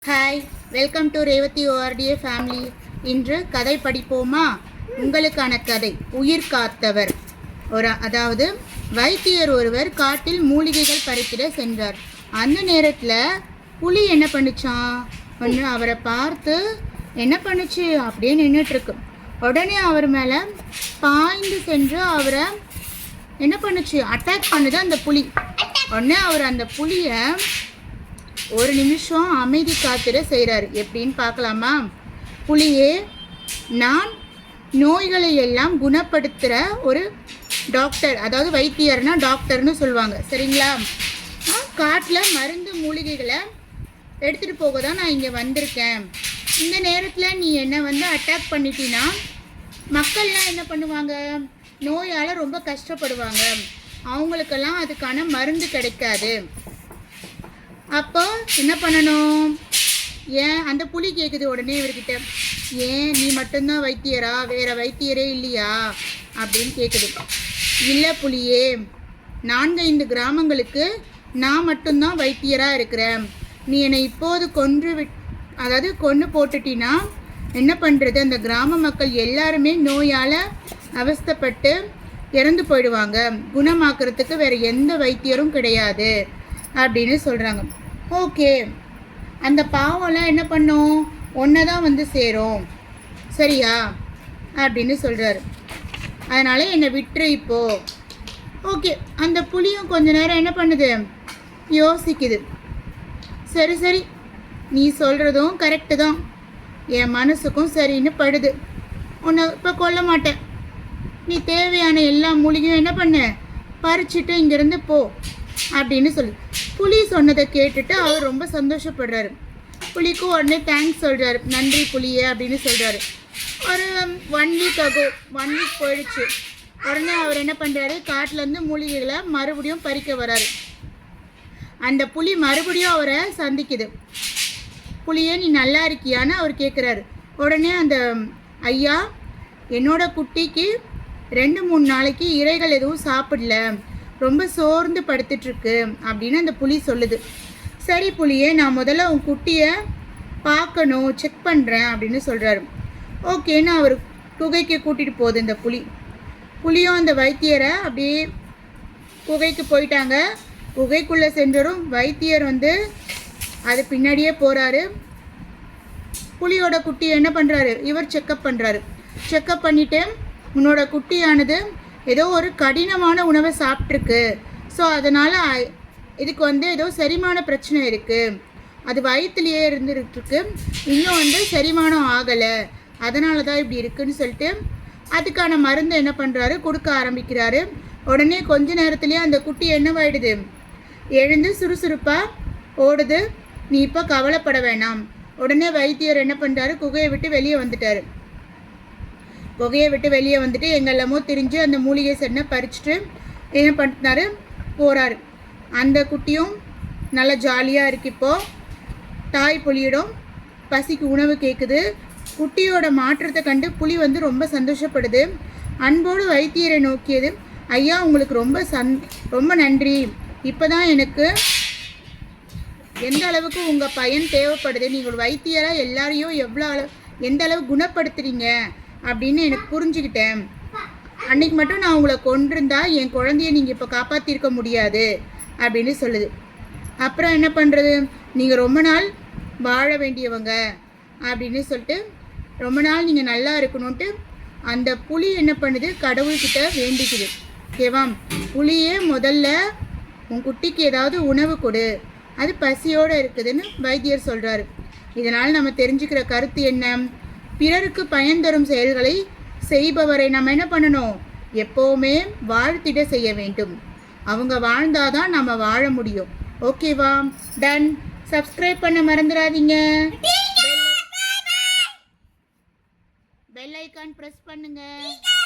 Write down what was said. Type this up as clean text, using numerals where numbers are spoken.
Hi, welcome to Revathi ORTA family. இன்று கதை படிப்போமா? உங்களுக்கான கதை உயிர் காத்தவர். அதாவது வைத்தியர் ஒருவர் காட்டில் மூலிகைகள் பறித்திட சென்றார். அந்த நேரத்தில் புலி என்ன பண்ணுச்சான், ஒன்று அவரை பார்த்து என்ன பண்ணுச்சு, அப்படியே நின்றுட்டுருக்கு. உடனே அவர் மேலே பாய்ந்து சென்று அவரை என்ன பண்ணுச்சு, அட்டாக் பண்ணுது அந்த புலி. உடனே அவர் அந்த புலியை ஒரு நிமிஷம் அமைதி காத்திட செய்கிறார். எப்படின்னு பார்க்கலாமா? புலியே, நான் நோய்களை எல்லாம் குணப்படுத்துகிற ஒரு டாக்டர், அதாவது வைத்தியர்னா டாக்டர்னு சொல்லுவாங்க, சரிங்களா? காட்டில் மருந்து மூலிகைகளை எடுத்துகிட்டு போக தான் நான் இங்கே வந்திருக்கேன். இந்த நேரத்தில் நீ என்னை அட்டாக் பண்ணிட்டீன்னா மக்கள்லாம் என்ன பண்ணுவாங்க, நோயால் ரொம்ப கஷ்டப்படுவாங்க, அவங்களுக்கெல்லாம் அதுக்கான மருந்து கிடைக்காது. அப்போ என்ன பண்ணணும்? ஏன் அந்த புலி கேட்குது உடனே இவர்கிட்ட, ஏன் நீ மட்டும்தான் வைத்தியரா, வேற வைத்தியரே இல்லையா அப்படின்னு கேட்குது. இல்லை புலியே, 4-5 கிராமங்களுக்கு நான் மட்டும்தான் வைத்தியராக இருக்கிறேன். நீ என்னை இப்போது கொன்று போட்டுட்டினா என்ன பண்ணுறது? அந்த கிராம மக்கள் எல்லாருமே நோயால் அவஸ்தைப்பட்டு இறந்து போயிடுவாங்க. குணமாக்குறதுக்கு வேறு எந்த வைத்தியரும் கிடையாது அப்படின்னு சொல்கிறாங்க. ஓகே, அந்த பாவம்லாம் என்ன பண்ணும், ஒன்றை தான் சேரும், சரியா அப்படின்னு சொல்கிறாரு. அதனால் என்னை விட்டுரு இப்போ. ஓகே, அந்த புலியும் கொஞ்ச நேரம் என்ன பண்ணுது, யோசிக்குது. சரி சரி, நீ சொல்கிறதும் கரெக்டு தான், என் மனசுக்கும் சரின்னு படுது. உன்னை இப்போ கொல்ல மாட்டேன். நீ தேவையான எல்லா மூலிகையும் என்ன பண்ண, பறிச்சுட்டு இங்கேருந்து போ அப்படின்னு சொல்லு. புலி சொன்னதை கேட்டுட்டு அவர் ரொம்ப சந்தோஷப்படுறாரு. புலிக்கும் உடனே தேங்க்ஸ் சொல்கிறாரு, நன்றி புலியே அப்படின்னு சொல்கிறாரு. ஒரு 1 வீக் போயிடுச்சு. உடனே அவர் என்ன பண்ணுறாரு, காட்டிலேருந்து மூலிகைகளை மறுபடியும் பறிக்க வராரு. அந்த புலி மறுபடியும் அவரை சந்திக்குது. புலியே, நீ நல்லா இருக்கியான்னு அவர் கேட்குறாரு. உடனே அந்த ஐயா, என்னோட குட்டிக்கு 2-3 நாளைக்கு இறைகள் எதுவும் சாப்பிடல, ரொம்ப சோர்ந்து படுத்துட்ருக்கு அப்படின்னு அந்த புலி சொல்லுது. சரி புலியே, நான் முதல்ல உன் குட்டியை பார்க்கணும், செக் பண்ணுறேன் அப்படின்னு சொல்கிறாரு. ஓகேன்னு அவர் குகைக்கு கூட்டிகிட்டு போகுது இந்த புலியும் அந்த வைத்தியரை அப்படியே குகைக்கு போயிட்டாங்க. குகைக்குள்ளே சென்றரும் வைத்தியர் அது பின்னாடியே போகிறாரு. புலியோட குட்டியை என்ன பண்ணுறாரு, இவர் செக்கப் பண்ணுறாரு. செக்கப் பண்ணிவிட்டு, உன்னோட குட்டியானது ஏதோ ஒரு கடினமான உணவை சாப்பிட்ருக்கு, ஸோ அதனால் இதுக்கு ஏதோ செரிமான பிரச்சனை இருக்குது, அது வயிற்றுலையே இருந்துருக்கு, இன்னும் செரிமானம் ஆகலை, அதனால தான் இப்படி இருக்குன்னு சொல்லிட்டு அதுக்கான மருந்தை என்ன பண்ணுறாரு, கொடுக்க ஆரம்பிக்கிறாரு. உடனே கொஞ்ச நேரத்துலேயே அந்த குட்டி என்னவாயிடுது, எழுந்து சுறுசுறுப்பாக ஓடுது. நீ இப்போ கவலைப்பட வேணாம். உடனே வைத்தியர் என்ன பண்ணுறாரு, குகையை விட்டு வெளியே வந்துட்டார். எங்கெல்லாமோ திரிஞ்சு அந்த மூலிகை சென்னை பறிச்சுட்டு என்ன பண்ணினாரு, போகிறாரு. அந்த குட்டியும் நல்லா ஜாலியாக இருக்கு. இப்போது தாய் புலியிடம் பசிக்கு உணவு கேட்குது. குட்டியோட மாற்றத்தை கண்டு புலி ரொம்ப சந்தோஷப்படுது. அன்போடு வைத்தியரை நோக்கியது. ஐயா, உங்களுக்கு ரொம்ப நன்றி. இப்போ தான் எனக்கு எந்த அளவுக்கு உங்கள் பயன் தேவைப்படுது, நீங்கள் வைத்தியராக எல்லாரையும் எந்த அளவு குணப்படுத்துகிறீங்க அப்படின்னு எனக்கு புரிஞ்சுக்கிட்டேன். அன்னைக்கு மட்டும் நான் உங்களை கொண்டிருந்தா என் குழந்தைய நீங்கள் இப்போ காப்பாற்றிருக்க முடியாது அப்படின்னு சொல்லுது. அப்புறம் என்ன பண்ணுறது, நீங்கள் ரொம்ப நாள் வாழ வேண்டியவங்க அப்படின்னு சொல்லிட்டு ரொம்ப நாள் நீங்கள் நல்லா இருக்கணும்ன்ட்டு அந்த புலி என்ன பண்ணுது, கடவுள்கிட்ட வேண்டிக்குது. ஓகேவா? புலியே, முதல்ல உன் குட்டிக்கு ஏதாவது உணவு கொடு, அது பசியோடு இருக்குதுன்னு வைத்தியர் சொல்கிறாரு. இதனால் நம்ம தெரிஞ்சுக்கிற கருத்து என்ன, பிறருக்கு பயன் தரும் செயல்களை செய்பவரை நம்ம என்ன பண்ணணும், எப்போவுமே வாழ்த்திட செய்ய வேண்டும். அவங்க வாழ்ந்தாதான் நம்ம வாழ முடியும். ஓகேவா? டன். சப்ஸ்கிரைப் பண்ண மறந்துடாதீங்க. பெல் ஐக்கான் ப்ரெஸ் பண்ணுங்க.